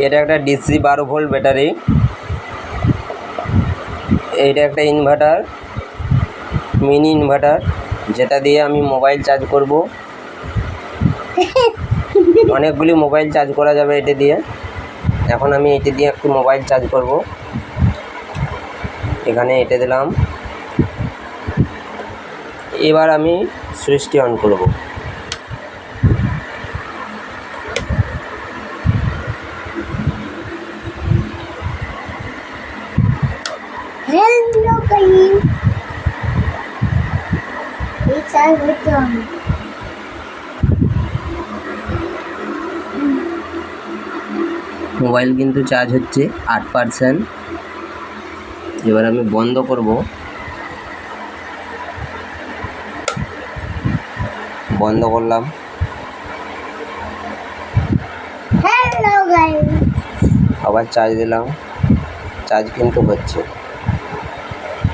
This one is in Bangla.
এটা একটা ডিসি 12 ভোল্ট ব্যাটারি। এইটা একটা ইনভার্টার, মিনি ইনভার্টার, যেটা দিয়ে আমি মোবাইল চার্জ করব। অনেকগুলি মোবাইল চার্জ করা যাবে এটা দিয়ে। এখন আমি এটা দিয়ে একটু মোবাইল চার্জ করব। এখানে এটা দিলাম। এবার আমি সুইচটি অন করব। हेलो गाइस, ये चार्ज होते हैं। মোবাইল কিন্তু চার্জ হচ্ছে 8%। এবার আমি বন্ধ করব। বন্ধ করলাম। हेलो गाइस, আবার চার্জ দিলাম। চার্জ কিন্তু হচ্ছে।